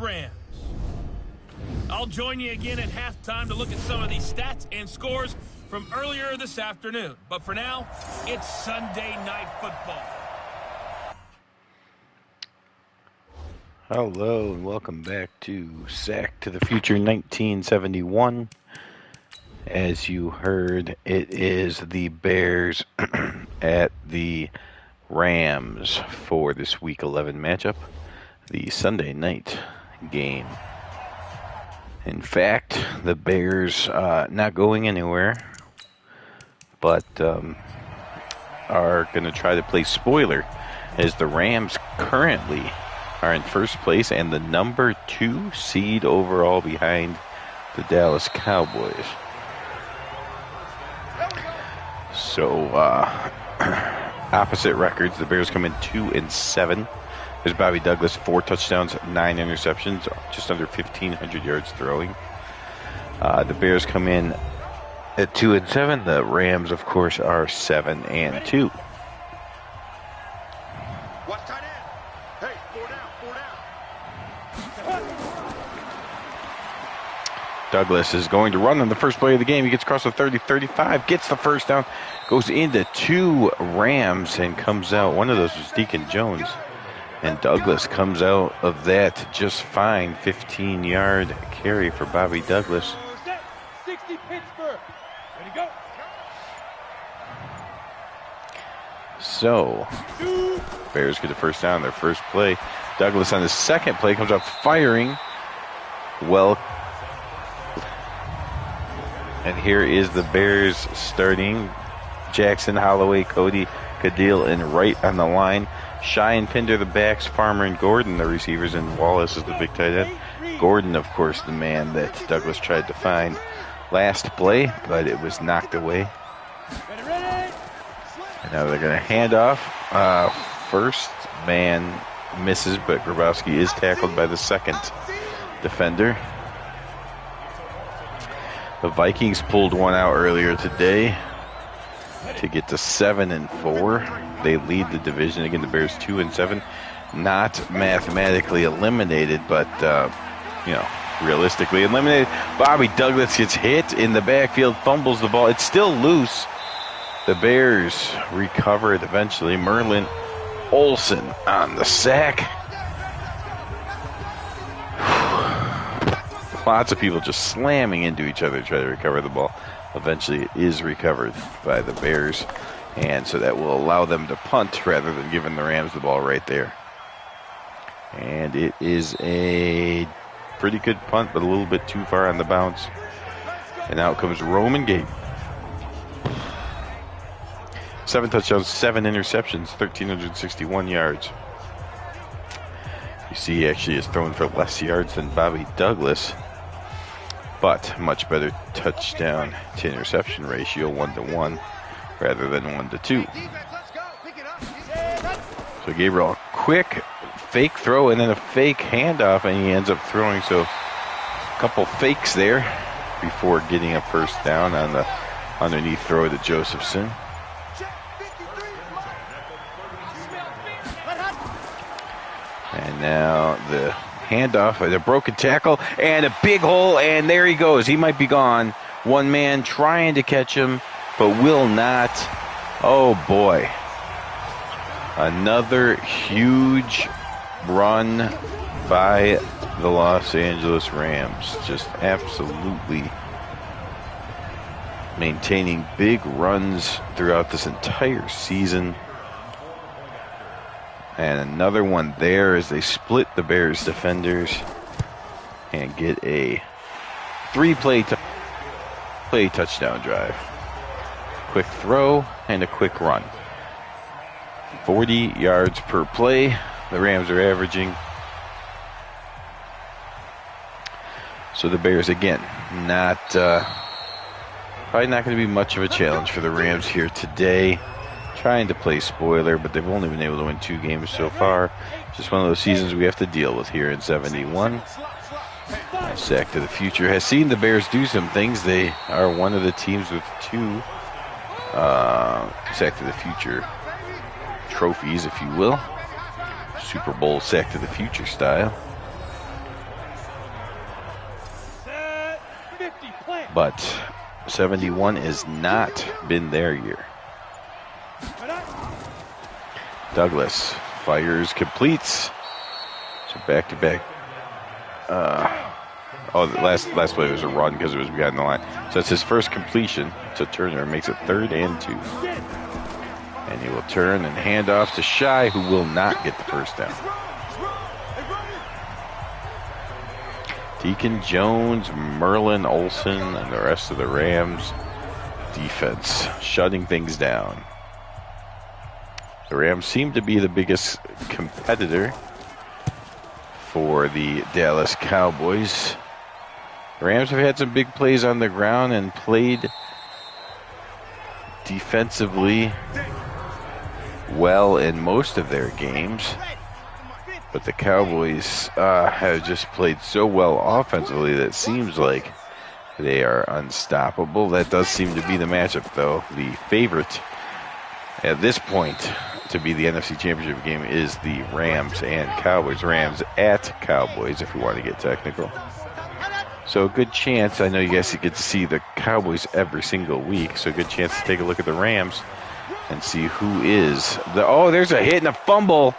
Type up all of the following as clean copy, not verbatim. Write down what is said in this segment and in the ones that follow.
Rams. I'll join you again at halftime to look at some of these stats and scores from earlier this afternoon. But for now, it's Sunday Night Football. Hello and welcome back to Sack to the Future 1971. As you heard, it is the Bears at the Rams for this Week 11 matchup, the Sunday night game. In fact, the Bears not going anywhere, but are going to try to play spoiler, as the Rams currently are in first place and the number 2 seed overall behind the Dallas Cowboys. So, opposite records. The Bears come in 2-7. There's Bobby Douglas, 4 touchdowns, 9 interceptions, just under 1,500 yards throwing. The Bears come in at 2-7. The Rams, of course, are 7-2. Douglas is going to run on the first play of the game. He gets across the 30-35, gets the first down, goes into 2 Rams and comes out. One of those was Deacon Jones. And Douglas comes out of that just fine. 15-yard carry for Bobby Douglas. 60 Pittsburgh. Ready to go. So, Bears get the first down, their first play. Douglas on the second play comes out firing. Well, and here is the Bears starting. Jackson, Holloway, Cody, Cadile, and Wright on the line. Shy and Pinder, the backs. Farmer and Gordon, the receivers. And Wallace is the big tight end. Gordon, of course, the man that Douglas tried to find last play, but it was knocked away. And now they're going to hand off. First man misses, but Grabowski is tackled by the second defender. The Vikings pulled one out earlier today to get to 7-4. They lead the division. Again, the Bears 2-7. Not mathematically eliminated, but realistically eliminated. Bobby Douglas gets hit in the backfield, fumbles the ball. It's still loose. The Bears recover it eventually. Merlin Olsen on the sack. Lots of people just slamming into each other to try to recover the ball. Eventually it is recovered by the Bears, and so that will allow them to punt rather than giving the Rams the ball right there. And it is a pretty good punt, but a little bit too far on the bounce. And out comes Roman Gate. 7 touchdowns, 7 interceptions, 1,361 yards. You see, he actually is throwing for less yards than Bobby Douglas, but much better touchdown to interception ratio, 1-1, rather than 1-2. So Gabriel, quick fake throw and then a fake handoff, and he ends up throwing. So a couple fakes there before getting a first down on the underneath throw to Josephson. And now the handoff, a broken tackle, and a big hole, and there he goes. He might be gone. One man trying to catch him, but will not. Oh, boy. Another huge run by the Los Angeles Rams. Just absolutely maintaining big runs throughout this entire season. And another one there as they split the Bears defenders and get a 3-play touchdown drive. Quick throw and a quick run. 40 yards per play. The Rams are averaging. So the Bears, again, probably not going to be much of a challenge for the Rams here today. Trying to play spoiler, but they've only been able to win 2 games so far. Just one of those seasons we have to deal with here in 71. Sack to the Future has seen the Bears do some things. They are one of the teams with 2 Sack to the Future trophies, if you will. Super Bowl Sack to the Future style. but 71 has not been their year. Douglas fires, completes. So back-to-back. The last play was a run because it was behind the line. So it's his first completion to Turner. Makes it 3rd and 2. And he will turn and hand off to Shy, who will not get the first down. Deacon Jones, Merlin Olsen, and the rest of the Rams defense shutting things down. The Rams seem to be the biggest competitor for the Dallas Cowboys. The Rams have had some big plays on the ground and played defensively well in most of their games. But the Cowboys have just played so well offensively that it seems like they are unstoppable. That does seem to be the matchup, though. The favorite at this point to be the NFC Championship game is the Rams and Cowboys. Rams at Cowboys, if we want to get technical. So a good chance, I know you guys get to see the Cowboys every single week, so a good chance to take a look at the Rams and see who is the... Oh, there's a hit and a fumble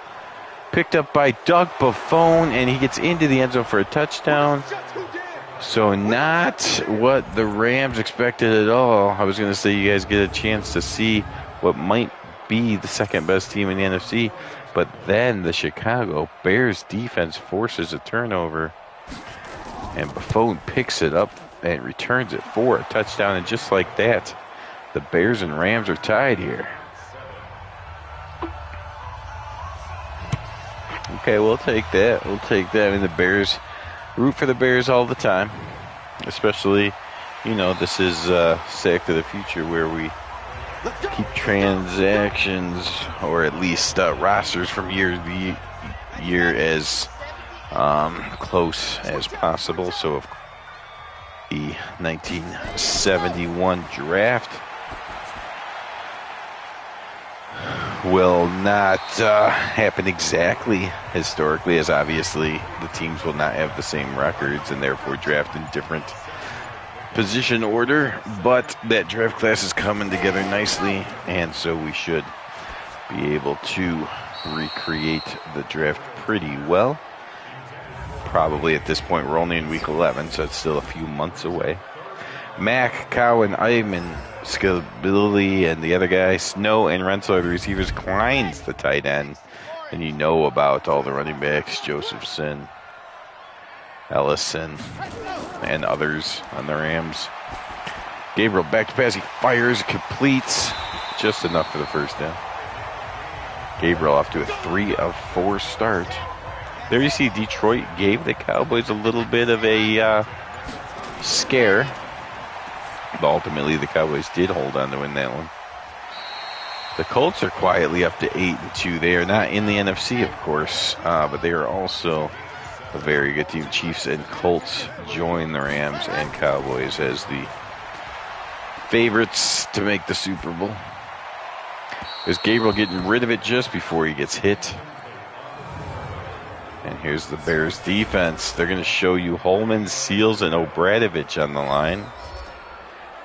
picked up by Doug Buffone, and he gets into the end zone for a touchdown. So not what the Rams expected at all. I was going to say you guys get a chance to see what might be the second best team in the NFC, but then the Chicago Bears defense forces a turnover, and Buffone picks it up and returns it for a touchdown, and just like that, the Bears and Rams are tied here. Okay, we'll take that. We'll take that. I mean, the Bears, root for the Bears all the time, especially, you know, this is Sack to the Future where we keep transactions or at least rosters from year to year as close as possible. So of the 1971 draft will not happen exactly historically, as obviously the teams will not have the same records and therefore draft in different position order, but that draft class is coming together nicely, and so we should be able to recreate the draft pretty well. Probably at this point we're only in week 11, so it's still a few months away. Mack, Cowan, Eichmann, Skillability, and the other guy, Snow and Rensselaer are the receivers. Klein's the tight end, and you know about all the running backs, Josephson, Ellison, and others on the Rams. Gabriel back to pass, he fires, completes, just enough for the first down. Gabriel off to a 3 of 4 start. There you see Detroit gave the Cowboys a little bit of a scare. But ultimately, the Cowboys did hold on to win that one. The Colts are quietly up to 8-2. They are not in the NFC, of course, but they are also a very good team. Chiefs and Colts join the Rams and Cowboys as the favorites to make the Super Bowl. There's Gabriel getting rid of it just before he gets hit. And here's the Bears defense. They're going to show you Holman, Seals, and Obradovich on the line.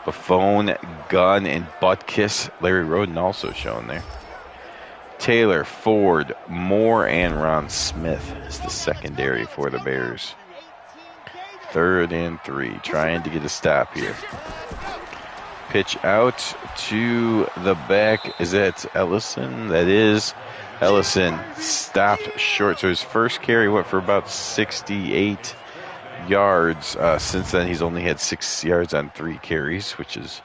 Buffone, Gunn, and Butkus. Larry Roden also shown there. Taylor, Ford, Moore, and Ron Smith is the secondary for the Bears. 3rd and 3, trying to get a stop here. Pitch out to the back. Is that Ellison? That is Ellison. Stopped short. So his first carry went for about 68 yards. Since then, he's only had 6 yards on 3 carries, which is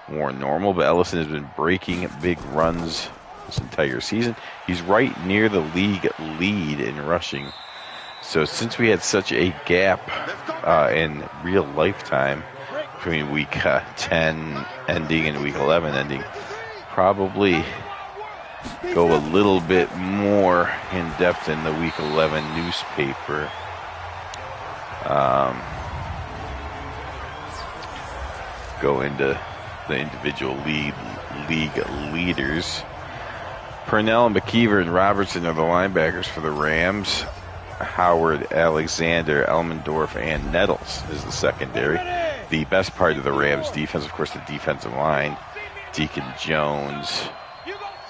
more normal. But Ellison has been breaking big runs this entire season. He's right near the league lead in rushing. So since we had such a gap in real lifetime between week 10 ending and week 11 ending, probably go a little bit more in depth in the week 11 newspaper. Go into the individual league leaders. Purnell and McKeever and Robertson are the linebackers for the Rams. Howard, Alexander, Elmendorf, and Nettles is the secondary. the best part of the Rams defense, of course, the defensive line. Deacon Jones,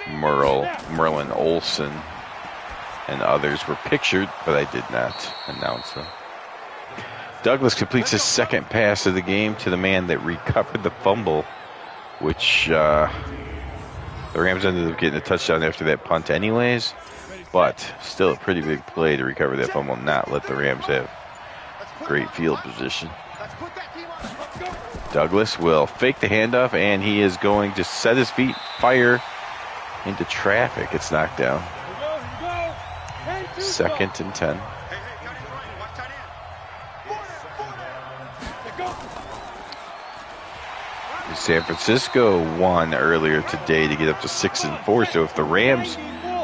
Merlin Olsen, and others were pictured, but I did not announce them. Douglas completes his second pass of the game to the man that recovered the fumble, which the Rams ended up getting a touchdown after that punt anyways, but still a pretty big play to recover that fumble and not let the Rams have great field position. Douglas will fake the handoff, and he is going to set his feet, fire into traffic. It's knocked down. 2nd and 10. San Francisco won earlier today to get up to 6-4. So if the Rams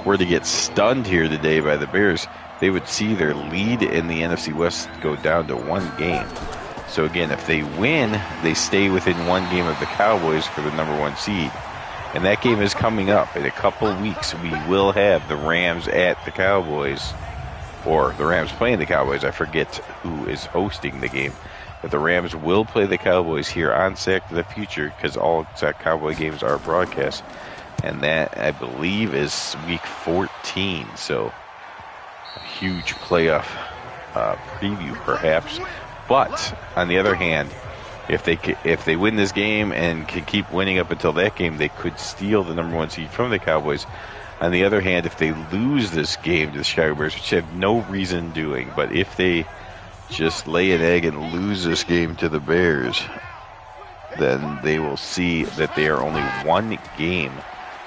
were to get stunned here today by the Bears, they would see their lead in the NFC West go down to 1 game. So again, if they win, they stay within 1 game of the Cowboys for the #1 seed. And that game is coming up in a couple weeks. We will have the Rams at the Cowboys, or the Rams playing the Cowboys. I forget who is hosting the game. But the Rams will play the Cowboys here on Sack to the Future, because all Cowboy games are broadcast. And that, I believe, is week 14. So a huge playoff preview, perhaps. But on the other hand, if they win this game and can keep winning up until that game, they could steal the #1 seed from the Cowboys. On the other hand, if they lose this game to the Chicago Bears, which they have no reason doing, but if they just lay an egg and lose this game to the Bears, then they will see that they are only 1 game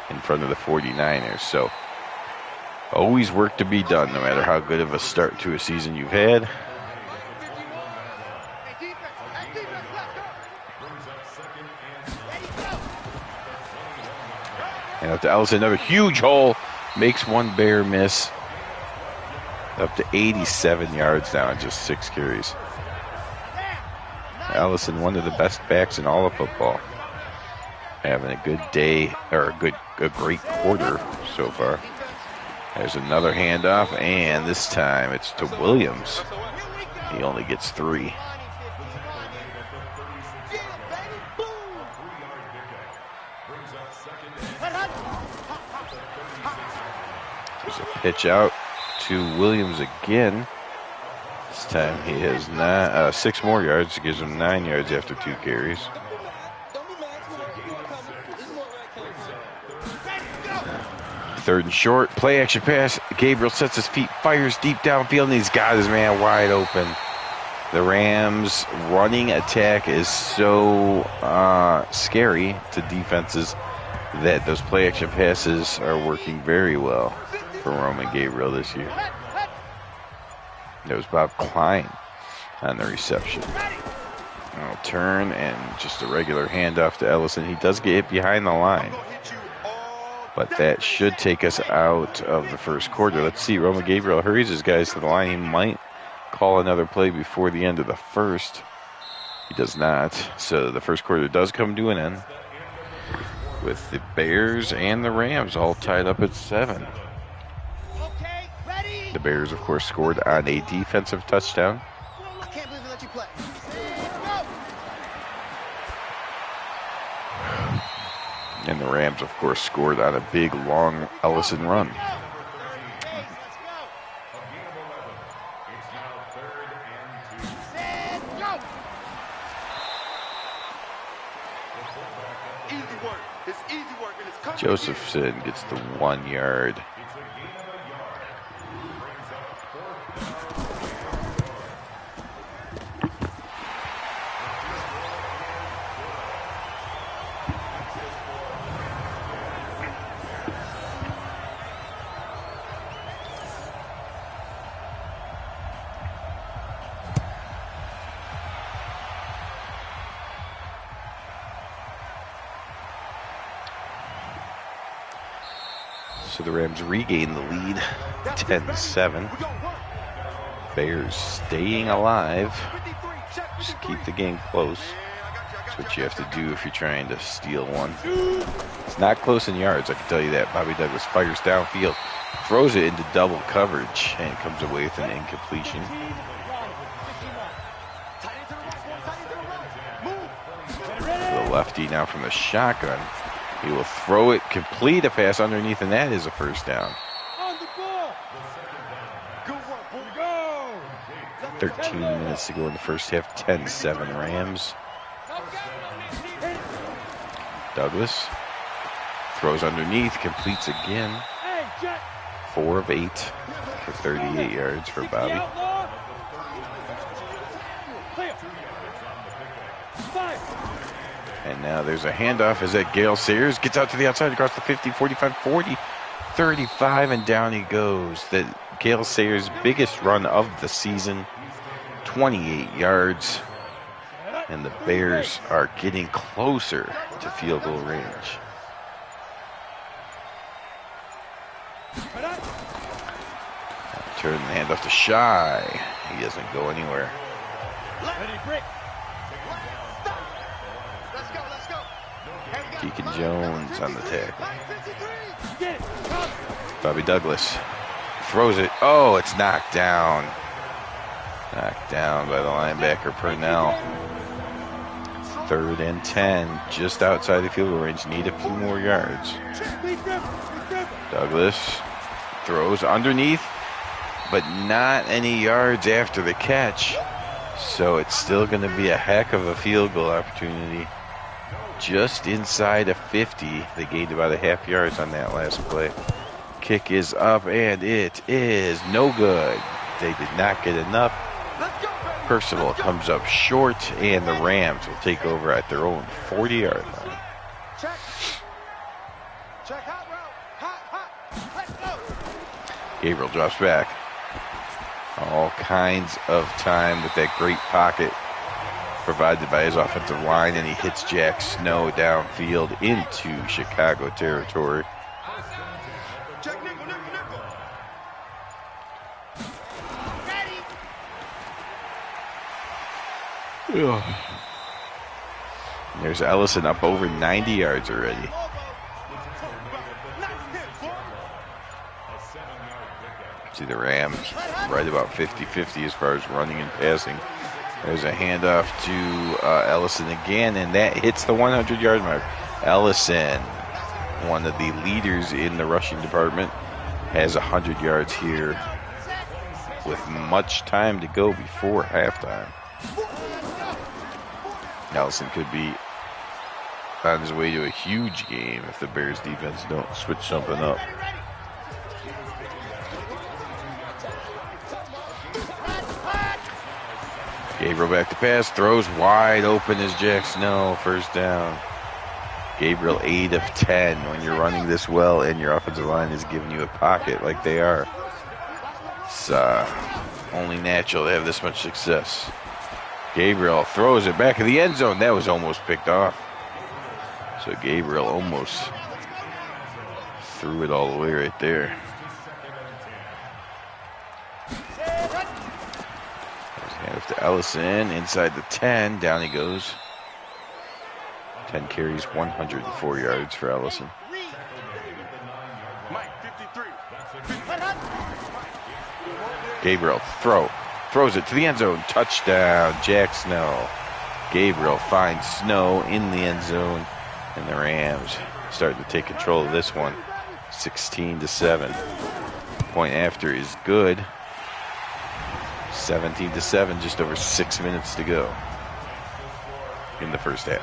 in front of the 49ers. So always work to be done, no matter how good of a start to a season you've had. And up to Ellison, another huge hole, makes one Bear miss. Up to 87 yards now in just 6 carries. Ellison, one of the best backs in all of football, having a good day, or a great quarter so far. There's another handoff, and this time it's to Williams. He only gets 3. There's a pitch out to Williams again. This time he has 6 more yards. It gives him 9 yards after 2 carries. Third and short. Play action pass. Gabriel sets his feet, fires deep downfield, and he's got his man wide open. The Rams' running attack is so scary to defenses that those play action passes are working very well for Roman Gabriel this year. There was Bob Klein on the reception. I'll turn and just a regular handoff to Ellison. He does get hit behind the line, but that should take us out of the first quarter. Let's see. Roman Gabriel hurries his guys to the line. He might call another play before the end of the first. He does not. So the first quarter does come to an end with the Bears and the Rams all tied up at 7. The Bears, of course, scored on a defensive touchdown. I can't believe they let you play. And the Rams, of course, scored on a big, long Ellison run. Josephson gets the 1 yard. So the Rams regain the lead, 10-7. Bears staying alive. Just keep the game close. That's what you have to do if you're trying to steal one. It's not close in yards, I can tell you that. Bobby Douglas fires downfield, throws it into double coverage, and comes away with an incompletion. lefty now from the shotgun. He will throw it, complete a pass underneath, and that is a first down. On the ball. Good work, boy. Go. 13 minutes to go in the first half. 10-7 Rams. Douglas throws underneath, completes again. Hey, Jack. 4 of 8 for 38 yards for Bobby. Clear. 5. And now there's a handoff as that Gale Sayers gets out to the outside across the 50, 45, 40, 35, and down he goes. The Gale Sayers' biggest run of the season, 28 yards. And the Bears are getting closer to field goal range. Turn the handoff to Shy. He doesn't go anywhere. Ready, break. Deacon Jones on the tackle. Get it. Come. Bobby Douglas throws it. Oh, it's knocked down. Knocked down by the linebacker, Purnell. 3rd and 10, just outside the field goal range. Need a few more yards. Douglas throws underneath, but not any yards after the catch. So it's still going to be a heck of a field goal opportunity. Just inside of 50. They gained about a half yards on that last play. Kick is up, and it is no good. They did not get enough. Percival comes up short, and the Rams will take over at their own 40-yard line. Check. Check hot route. Hot. Let's go. Gabriel drops back. All kinds of time with that great pocket provided by his offensive line, and he hits Jack Snow downfield into Chicago territory. Check nickel. Ugh. There's Ellison up over 90 yards already. See the Rams right about 50-50 as far as running and passing. There's a handoff to Ellison again, and that hits the 100-yard mark. Ellison, one of the leaders in the rushing department, has 100 yards here with much time to go before halftime. Ellison could be on his way to a huge game if the Bears defense don't switch something up. Gabriel back to pass, throws wide open as Jack Snow, first down. Gabriel 8 of 10 when you're running this well and your offensive line is giving you a pocket like they are. It's only natural to have this much success. Gabriel throws it back in the end zone. That was almost picked off. So Gabriel almost threw it all the way right there. Handoff to Ellison inside the 10. Down he goes. 10 carries, 104 yards for Ellison. Gabriel throws it to the end zone. Touchdown, Jack Snow. Gabriel finds Snow in the end zone, and the Rams starting to take control of this one. 16-7. Point after is good. 17-7, just over 6 minutes to go in the first half.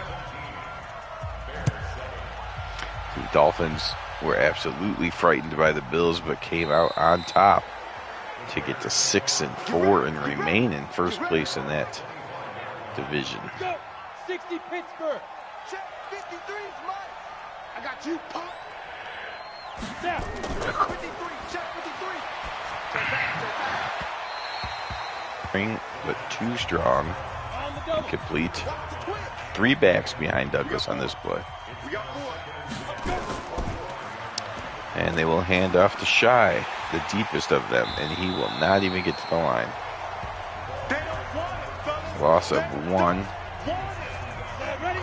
The Dolphins were absolutely frightened by the Bills, but came out on top to get to 6-4 and remain in first place in that division. 60 Pittsburgh. Check 53 is mine. I got you, punk. Down. 53. Check 53. But too strong. On the double. Complete. 3 backs behind Douglas on this play. We got 4. And they will hand off to Shy, the deepest of them, and he will not even get to the line. Loss of 1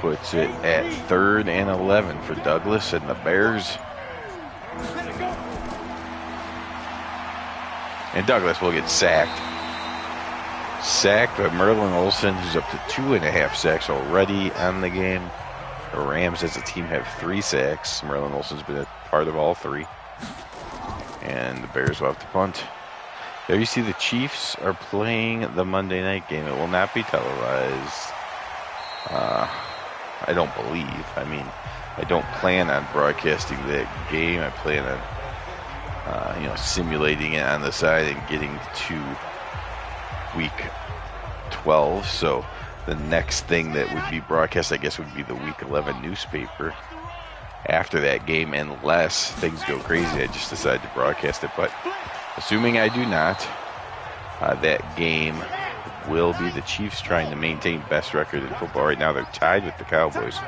puts it at 3rd and 11 for Douglas and the Bears. And Douglas will get sacked. Sacked by Merlin Olsen, who's up to 2.5 sacks already on the game. The Rams as a team have 3 sacks. Merlin Olsen's been a part of all 3. And the Bears will have to punt. There you see the Chiefs are playing the Monday night game. It will not be televised. I don't believe. I mean, I don't plan on broadcasting that game. I plan on, simulating it on the side and getting to week 12. So the next thing that would be broadcast, I guess, would be the week 11 newspaper after that game, unless things go crazy. I just decide to broadcast it. But assuming I do not, that game will be the Chiefs trying to maintain best record in football. Right now they're tied with the Cowboys.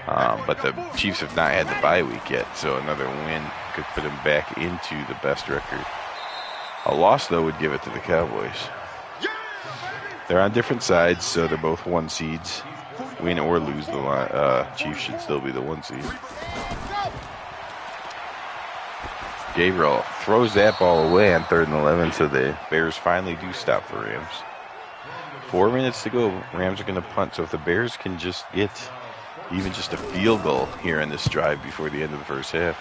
But the Chiefs have not had the bye week yet, so another win could put them back into the best record. A loss, though, would give it to the Cowboys. They're on different sides, so they're both 1 seeds. Win or lose, the Chiefs should still be the 1 seed. Gabriel throws that ball away on 3rd and 11, so the Bears finally do stop the Rams. 4 minutes to go. Rams are going to punt, so if the Bears can just get even just a field goal here in this drive before the end of the first half,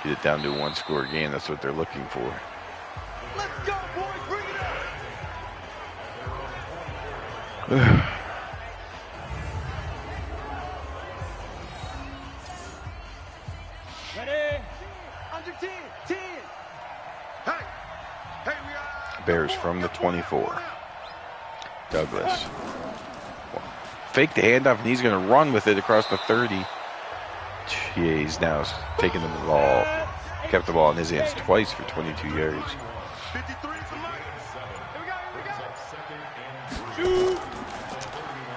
get it down to a 1-score game, that's what they're looking for. Let's go, boys. Bring it up. Ready? Under 10. 10. Hey. Hey, we are. Bears from the 24. Douglas. Fake the handoff, and he's going to run with it across the 30. Yeah, he's now taking the ball, kept the ball in his hands twice for 22 yards. 53 for Mike. Here we go.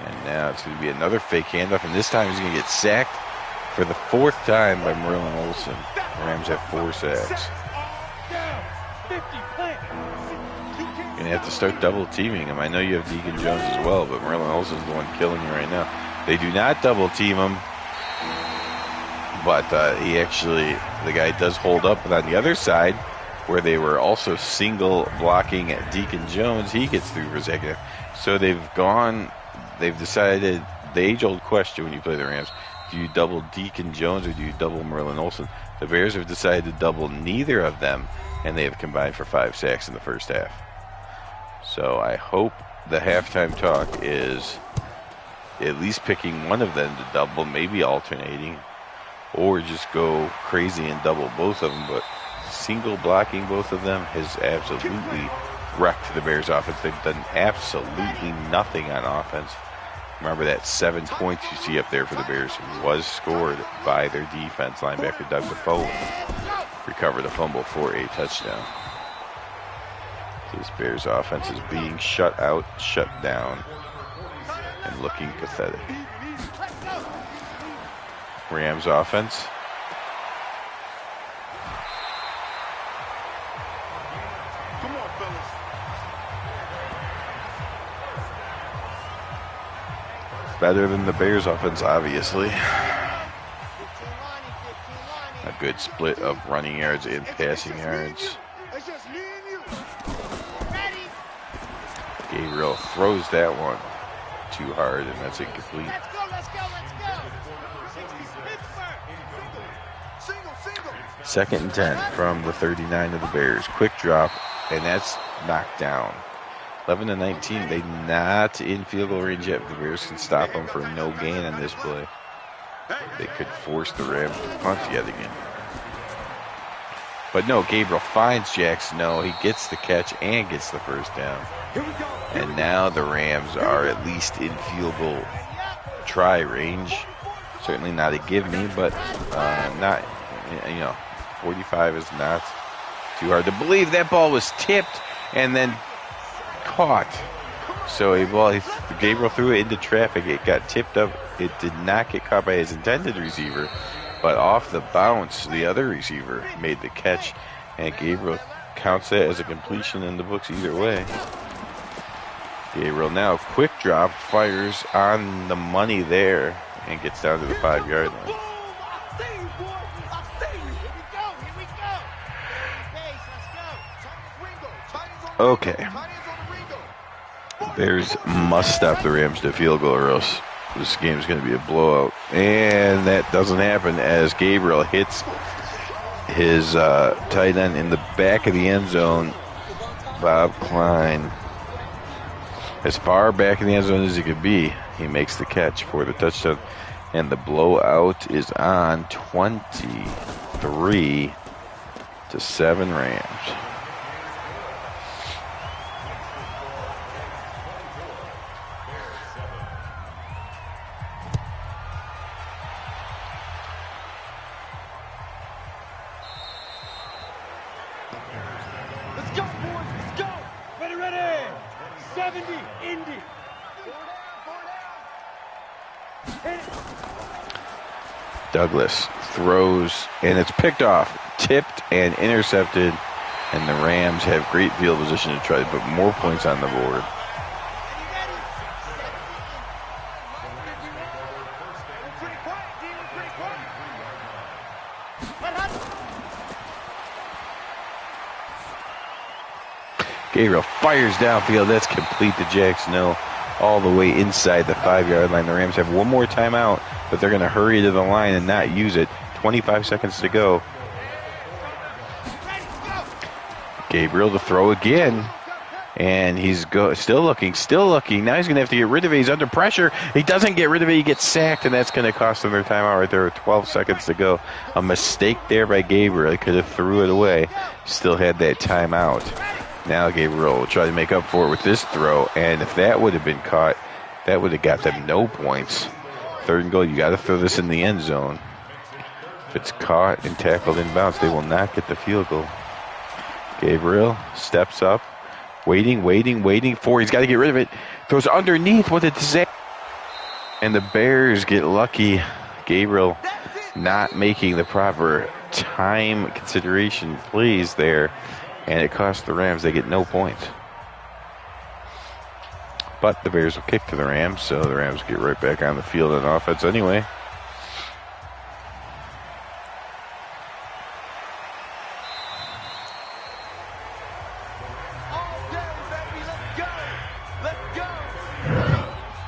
And now it's going to be another fake handoff, and this time he's going to get sacked for the 4th time by Merlin Olsen. The Rams have 4 sacks. Going to have to start double teaming him. I know you have Deacon Jones as well, but Merlin Olsen's the one killing you right now. They do not double team him, but the guy does hold up. But on the other side, where they were also single blocking Deacon Jones, he gets through for a second. So they've decided the age-old question when you play the Rams: do you double Deacon Jones or do you double Merlin Olsen? The Bears have decided to double neither of them, and they have combined for 5 sacks in the first half. So I hope the halftime talk is at least picking one of them to double, maybe alternating, or just go crazy and double both of them. But single blocking both of them has absolutely wrecked the Bears' offense. They've done absolutely nothing on offense. Remember that 7 points you see up there for the Bears was scored by their defense. Linebacker Doug Defoe recovered a fumble for a touchdown. This Bears offense is being shut out, shut down, and looking pathetic. Rams offense. Come on, fellas. Better than the Bears offense, obviously. A good split of running yards and passing yards. It's just me and you. Gabriel throws that one too hard, and that's incomplete. Let's go, let's go, let's go. 60 Pittsburgh. Single. 2nd and 10 from the 39 of the Bears. Quick drop, and that's knocked down. 11-19. They not in field goal range yet. The Bears can stop them for no gain on this play. They could force the Rams to punt yet again. But no, Gabriel finds Jackson. No, he gets the catch and gets the first down. And now the Rams are at least in field goal try range. Certainly not a give me, but not, 45 is not too hard to believe. That ball was tipped and then caught. So Gabriel threw it into traffic. It got tipped up. It did not get caught by his intended receiver, but off the bounce, the other receiver made the catch, and Gabriel counts that as a completion in the books either way. Gabriel now quick drop, fires on the money there, and gets down to the 5-yard line. Okay. Bears must stop the Rams to field goal, or else This game's going to be a blowout. And that doesn't happen as Gabriel hits his tight end in the back of the end zone. Bob Klein, as far back in the end zone as he could be, he makes the catch for the touchdown. And the blowout is on 23-7 Rams. Let's go, boys. Let's go. Ready, ready. 70, Indy. Douglas throws, and it's picked off, tipped, and intercepted. And the Rams have great field position to try to put more points on the board. Gabriel fires downfield. That's complete to Jack Snow, all the way inside the 5-yard line. The Rams have one more timeout, but they're going to hurry to the line and not use it. 25 seconds to go. Gabriel to throw again. And he's still looking. Now he's going to have to get rid of it. He's under pressure. He doesn't get rid of it. He gets sacked, and that's going to cost them their timeout right there with 12 seconds to go. A mistake there by Gabriel. He could have threw it away. Still had that timeout. Now Gabriel will try to make up for it with this throw, and if that would have been caught, that would have got them no points. 3rd and goal, you got to throw this in the end zone. If it's caught and tackled inbounds, they will not get the field goal. Gabriel steps up, waiting for, he's got to get rid of it. Throws underneath, what a disaster. And the Bears get lucky. Gabriel not making the proper time consideration plays there. And it costs the Rams. They get no points. But the Bears will kick to the Rams, so the Rams get right back on the field on offense anyway.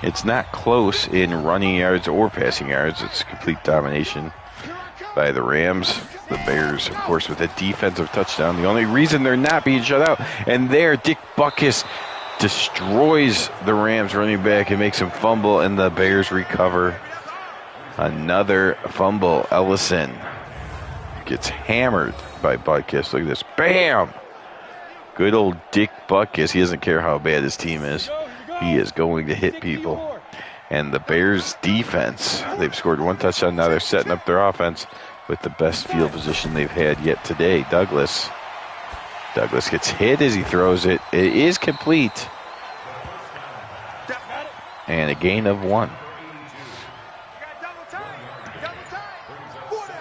It's not close in running yards or passing yards. It's complete domination by the Rams. The Bears, of course, with a defensive touchdown. The only reason they're not being shut out. And there, Dick Butkus destroys the Rams running back and makes him fumble, and the Bears recover. Another fumble. Ellison gets hammered by Butkus. Look at this. Bam! Good old Dick Butkus. He doesn't care how bad his team is. He is going to hit people. And the Bears defense, they've scored one touchdown. Now they're setting up their offense with the best field position they've had yet today. Douglas gets hit as he throws it. It is complete. And a gain of 1.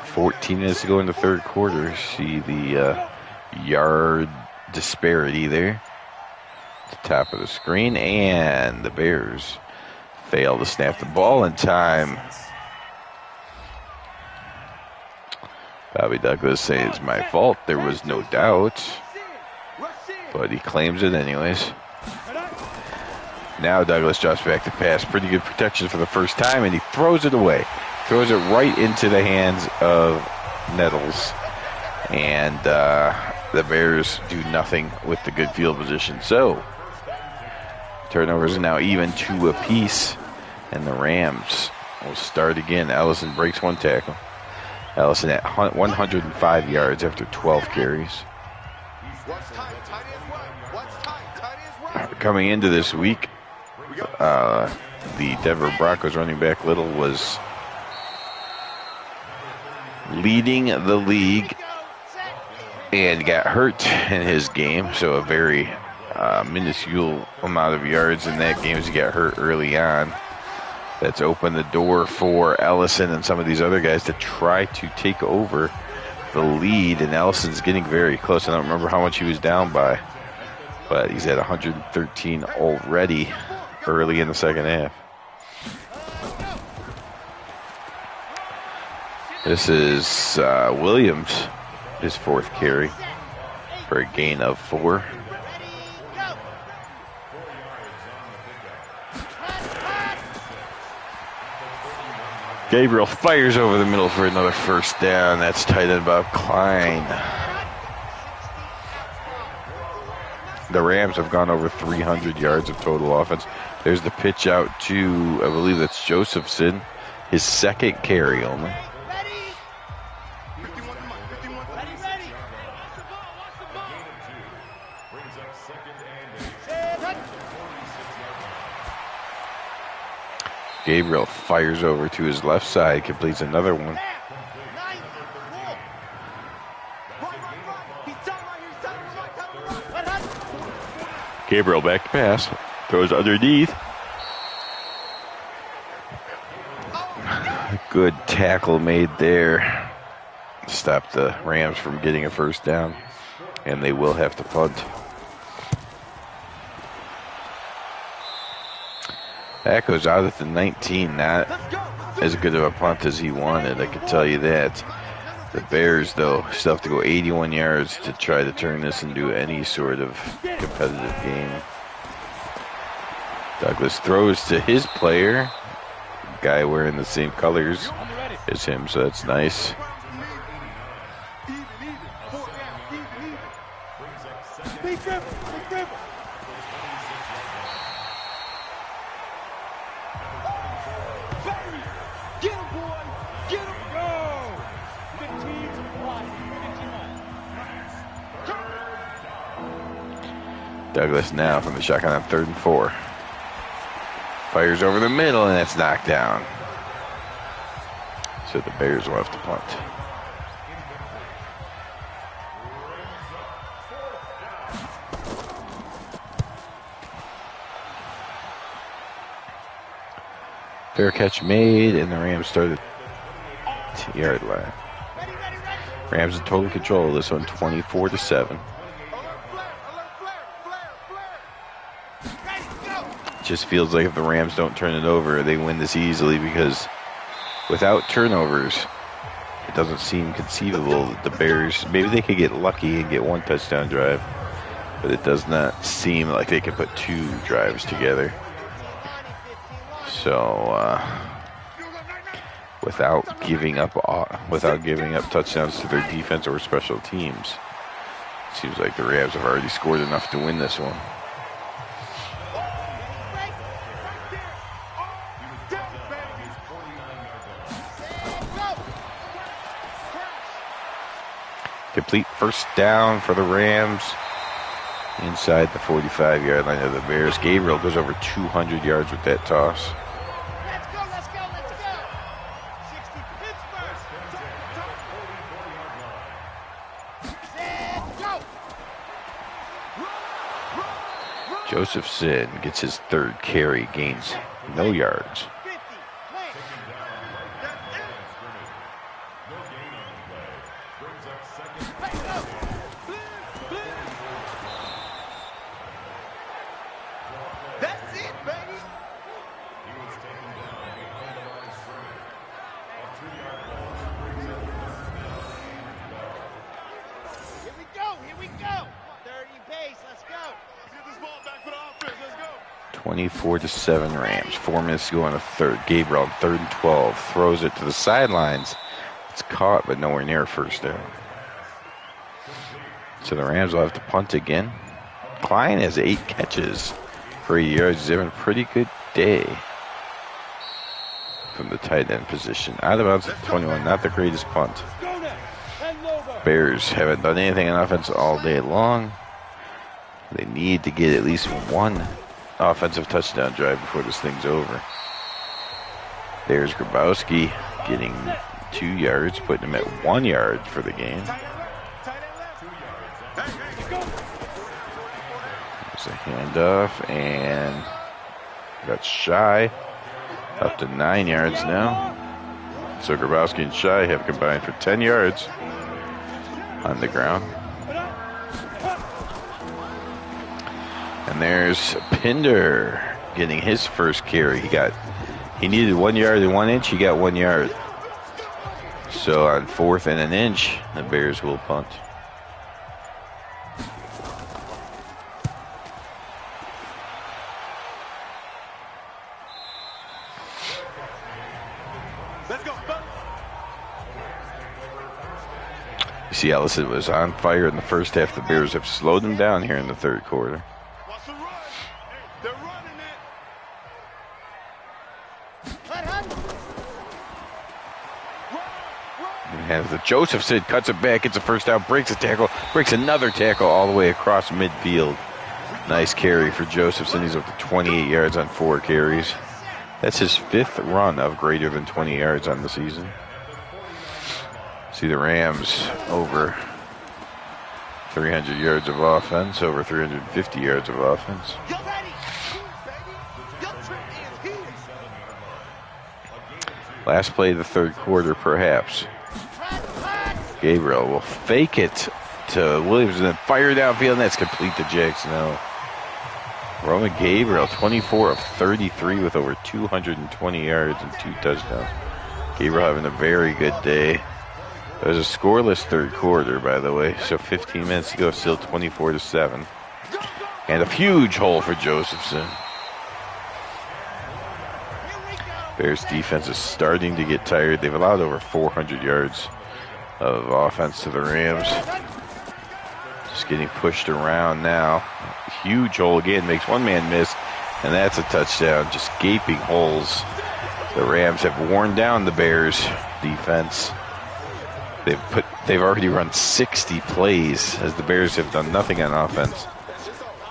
14 minutes to go in the 3rd quarter. See the yard disparity there. At the top of the screen. And the Bears fail to snap the ball in time. Bobby Douglas saying it's my fault. There was no doubt. But he claims it anyways. Now Douglas drops back to pass. Pretty good protection for the first time, and he throws it away. Throws it right into the hands of Nettles. And the Bears do nothing with the good field position. So, turnovers are now even 2 apiece. And the Rams will start again. Ellison breaks 1 tackle. Ellison at 105 yards after 12 carries. Coming into this week, the Denver Broncos running back Little was leading the league and got hurt in his game. So a very minuscule amount of yards in that game as he got hurt early on. That's opened the door for Ellison and some of these other guys to try to take over the lead. And Ellison's getting very close. I don't remember how much he was down by, but he's at 113 already early in the second half. This is Williams, his 4th carry for a gain of 4. Gabriel fires over the middle for another first down. That's tight end Bob Klein. The Rams have gone over 300 yards of total offense. There's the pitch out to, I believe that's Josephson. His second carry only. Gabriel fires over to his left side, completes another one. Gabriel back to pass, throws underneath. Good tackle made there. Stop the Rams from getting a first down, and they will have to punt. That goes out at the 19. Not as good of a punt as he wanted, I can tell you that. The Bears, though, still have to go 81 yards to try to turn this into any sort of competitive game. Douglas throws to his player, guy wearing the same colors as him, so that's nice. Douglas now from the shotgun on 3rd and 4. Fires over the middle, and that's knocked down. So the Bears will have to punt. Fair catch made, and the Rams started 2-yard line. Rams in total control of this one, 24-7. Just feels like if the Rams don't turn it over, they win this easily, because without turnovers, it doesn't seem conceivable that the Bears, maybe they could get lucky and get one touchdown drive, but it does not seem like they can put 2 drives together. So, without giving up touchdowns to their defense or special teams, it seems like the Rams have already scored enough to win this one. Complete first down for the Rams inside the 45-yard line of the Bears. Gabriel goes over 200 yards with that toss. Let's go. 60 Pittsburgh. Josephson gets his 3rd carry, gains no yards. Here we go. 30 pace. Let's go. Let's get this ball back for the offense. Let's go. 24-7 Rams. 4 minutes to go on the 3rd. Gabriel on 3rd and 12 throws it to the sidelines. It's caught, but nowhere near first down. So the Rams will have to punt again. Klein has 8 catches for 80 yards. He's having a pretty good day from the tight end position. Out of bounds at 21. Not the greatest punt. Bears haven't done anything on offense all day long. They need to get at least one offensive touchdown drive before this thing's over. There's Grabowski getting 2 yards, putting him at 1 yard for the game. There's a handoff, and that's Shy up to 9 yards now. So Grabowski and Shy have combined for 10 yards on the ground. And there's Pinder getting his first carry. He needed 1 yard and 1 inch. He got 1 yard. So on 4th and an inch, the Bears will punt. Let's go, fellas. You see, Ellison was on fire in the first half. The Bears have slowed him down here in the third quarter. Watch the run. They're running it. And the Josephson cuts it back, gets a first down, breaks a tackle, breaks another tackle all the way across midfield. Nice carry for Josephson. He's up to 28 yards on 4 carries. That's his 5th run of greater than 20 yards on the season. See the Rams over 300 yards of offense, over 350 yards of offense. You're ready. Baby. Your trip is here. Last play of the third quarter, perhaps. Gabriel will fake it to Williams and then fire downfield, and that's complete to Jackson. Roman Gabriel, 24 of 33 with over 220 yards and 2 touchdowns. Gabriel having a very good day. It was a scoreless third quarter, by the way, so 15 minutes to go, still 24-7. And a huge hole for Josephson. Bears defense is starting to get tired. They've allowed over 400 yards of offense to the Rams. Just getting pushed around now. Huge hole again, makes one man miss, and that's a touchdown. Just gaping holes. The Rams have worn down the Bears defense. They've already run 60 plays as the Bears have done nothing on offense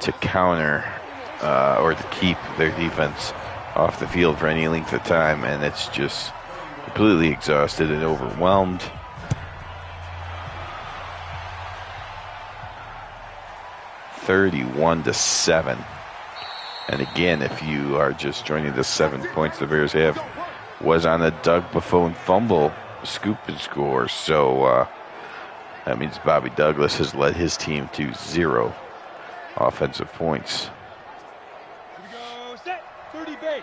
to counter or to keep their defense off the field for any length of time, and it's just completely exhausted and overwhelmed. (31-7). And again, if you are just joining the 7 points the Bears have was on a Doug Buffone fumble, scoop and score. So that means Bobby Douglas has led his team to 0 offensive points.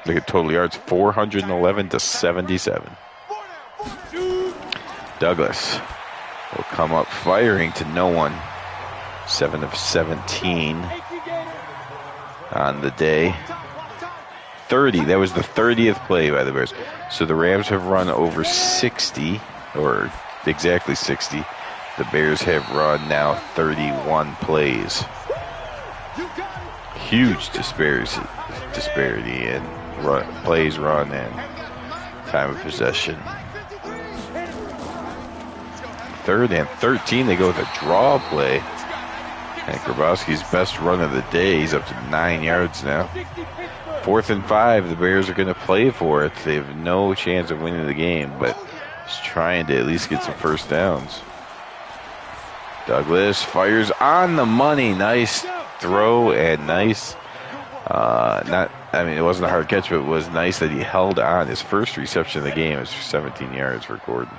Look at total yards, 411-77. Douglas will come up firing to no one. 7 of 17 on the day. 30, that was the 30th play by the Bears. So the Rams have run over 60, or exactly 60. The Bears have run now 31 plays. Huge disparity in plays run and time of possession. 3rd and 13, they go with a draw play. And Grabowski's best run of the day. He's up to 9 yards now. 4th and 5, the Bears are going to play for it. They have no chance of winning the game, but just trying to at least get some first downs. Douglas fires on the money. Nice throw and nice. It wasn't a hard catch, but it was nice that he held on. His first reception of the game is for 17 yards for Gordon.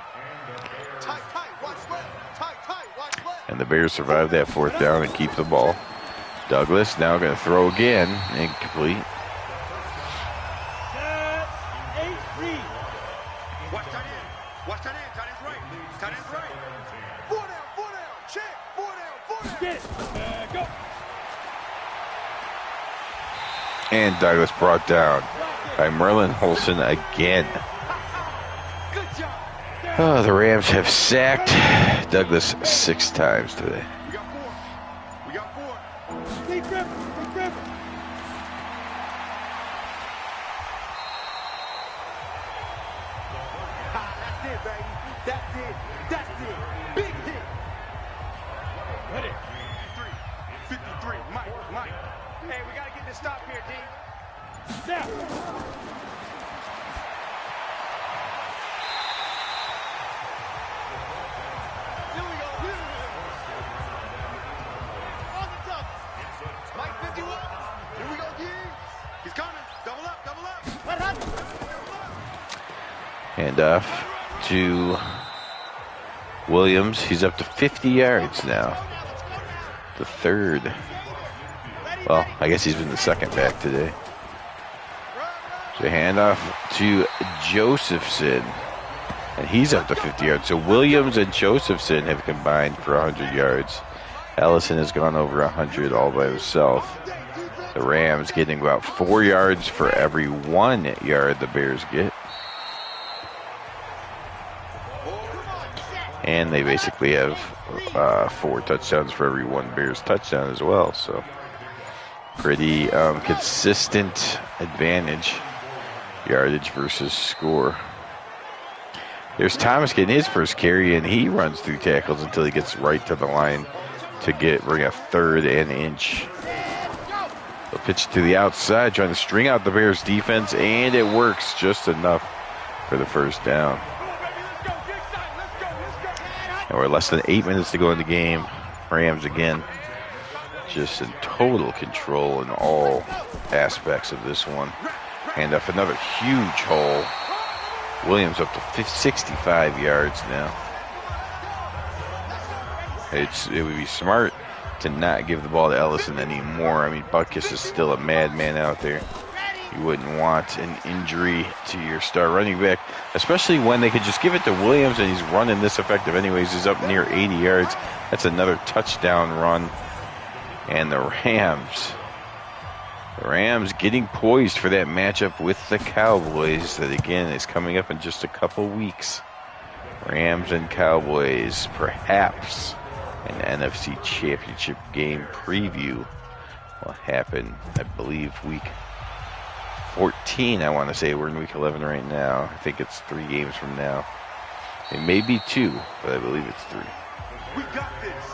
And the Bears survive that 4th down and keep the ball. Douglas now going to throw again. Incomplete. Watch tight end. Watch tight end. Tight end's right. Tight end's right. 4 down. Check. 4 down. Get it. Go. And Douglas brought down by Merlin Holson again. Oh, the Rams have sacked Douglas 6 times today. We got 4. Big River. That's it, baby. That's it. Big hit. Ready. 53. Mike. Hey, we got to get this stop here, D. Now. Mike 51. Here we go, D. He's coming. Double up. And off to Williams. He's up to 50 yards now. The 3rd. Well, I guess he's been the 2nd back today. So handoff to Josephson. And he's up to 50 yards. So Williams and Josephson have combined for 100 yards. Ellison has gone over 100 all by himself. The Rams getting about 4 yards for every 1 yard the Bears get. And they basically have 4 touchdowns for every 1 Bears touchdown as well. So pretty consistent advantage, yardage versus score. There's Thomas getting his first carry, and he runs through tackles until he gets right to the line to bring a 3rd and inch. The pitch to the outside, trying to string out the Bears defense, and it works just enough for the first down. And we're less than 8 minutes to go in the game. Rams again, just in total control in all aspects of this one. And up another huge hole. Williams up to 65 yards now. It would be smart to not give the ball to Ellison anymore. I mean, Butkus is still a madman out there. You wouldn't want an injury to your star running back, especially when they could just give it to Williams and he's running this effective anyways. He's up near 80 yards. That's another touchdown run. And the Rams getting poised for that matchup with the Cowboys that, again, is coming up in just a couple weeks. Rams and Cowboys, perhaps an NFC Championship game preview will happen, I believe, week 14, I want to say. We're in week 11 right now. I think it's 3 games from now. It may be 2, but I believe it's 3. We got this.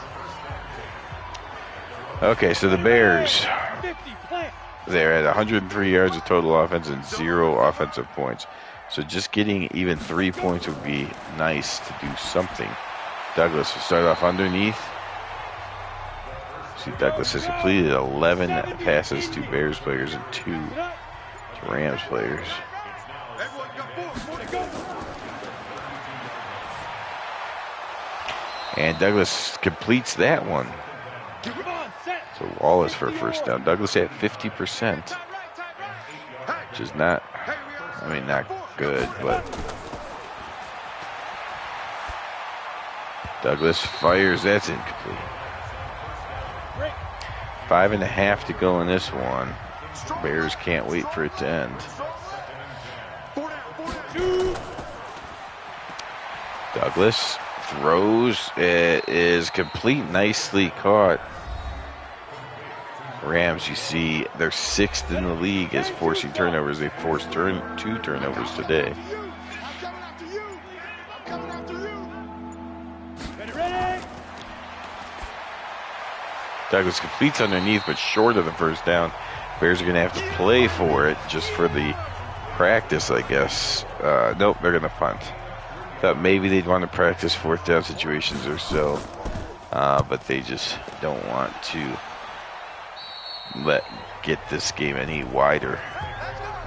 Okay, so the Bears, they're at 103 yards of total offense and 0 offensive points. So just getting even 3 points would be nice to do something. Douglas will start off underneath. See, Douglas has completed 11 passes to Bears players and 2 to Rams players. And Douglas completes that one. So Wallace for a first down. Douglas at 50%, which is not good, but Douglas fires. That's incomplete. 5.5 to go in this one. Bears can't wait for it to end. Douglas throws. It is complete. Nicely caught. Rams, you see, they're 6th in the league as forcing turnovers. They forced 2 turnovers today. Douglas completes underneath, but short of the first down. Bears are going to have to play for it just for the practice, I guess. Nope, they're going to punt. Thought maybe they'd want to practice 4th down situations or so, but they just don't want to get this game any wider.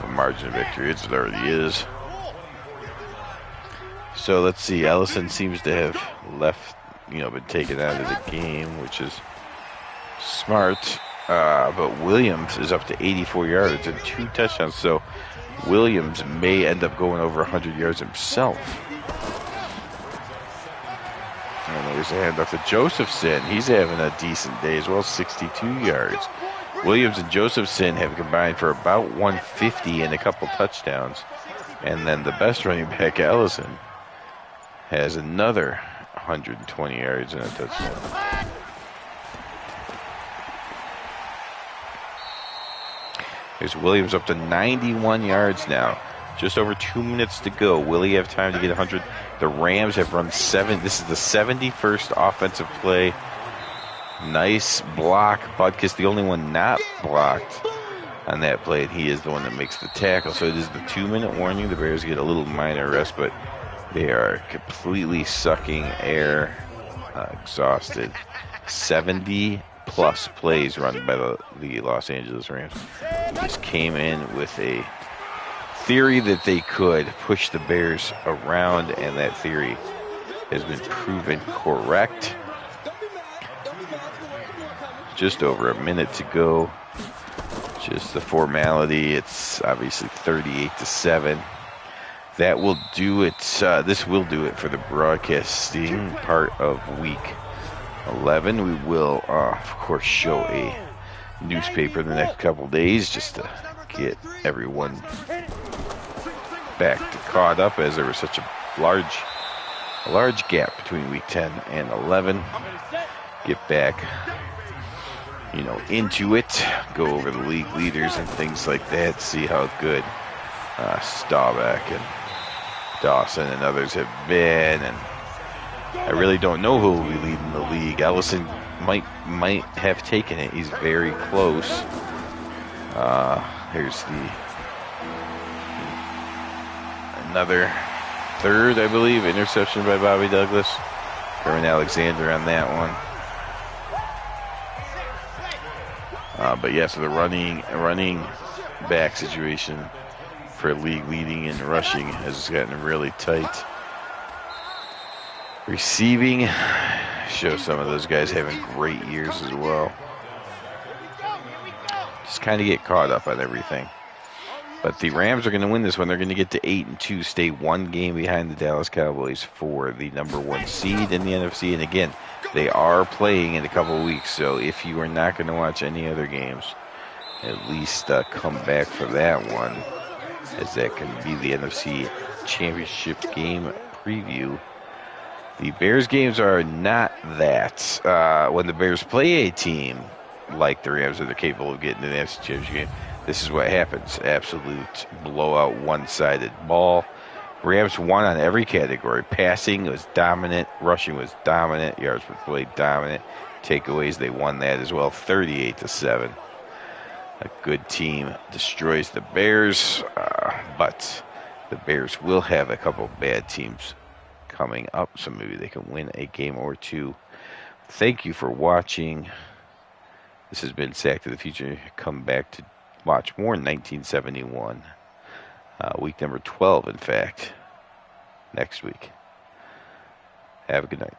The margin of victory, it already is. So let's see. Ellison seems to have left, been taken out of the game, which is smart. But Williams is up to 84 yards and 2 touchdowns. So Williams may end up going over 100 yards himself. And there's a handoff to Josephson. He's having a decent day as well, 62 yards. Williams and Josephson have combined for about 150 and a couple touchdowns. And then the best running back, Ellison, has another 120 yards and a touchdown. There's Williams up to 91 yards now. Just over 2 minutes to go. Will he have time to get 100? The Rams have run 7. This is the 71st offensive play. Nice block. Butkus, the only one not blocked on that play, and he is the one that makes the tackle. So it is the 2-minute warning. The Bears get a little minor rest, but they are completely sucking air, exhausted. 70-plus plays run by the Los Angeles Rams. Just came in with a theory that they could push the Bears around, and that theory has been proven correct. Just over a minute to go. Just the formality. It's obviously 38-7. That will do it. This will do it for the broadcasting part of week 11. We will, of course, show a newspaper in the next couple days just to get everyone back to caught up, as there was such a large a large gap between week 10 and 11. Get back, into it. Go over the league leaders and things like that. See how good Staubach and Dawson and others have been. And I really don't know who will be leading the league. Ellison might have taken it. He's very close. Here's another third, I believe, interception by Bobby Douglas. Kerwin Alexander on that one. But yeah, so the running back situation for league leading and rushing has gotten really tight. Receiving shows some of those guys having great years as well. Just kind of get caught up on everything. But the Rams are going to win this one. They're going to get to 8-2, stay one game behind the Dallas Cowboys for the #1 seed in the NFC. And again, they are playing in a couple of weeks. So if you are not going to watch any other games, at least come back for that one, as that can be the NFC Championship game preview. The Bears games are not that. When the Bears play a team like the Rams, they're capable of getting to the NFC Championship game. This is what happens. Absolute blowout, one-sided ball. Rams won on every category. Passing was dominant. Rushing was dominant. Yards per play dominant. Takeaways, they won that as well, 38-7. A good team destroys the Bears, but the Bears will have a couple bad teams coming up, so maybe they can win a game or two. Thank you for watching. This has been Sack to the Future. Come back to watch more 1971. Week number 12, in fact, next week. Have a good night.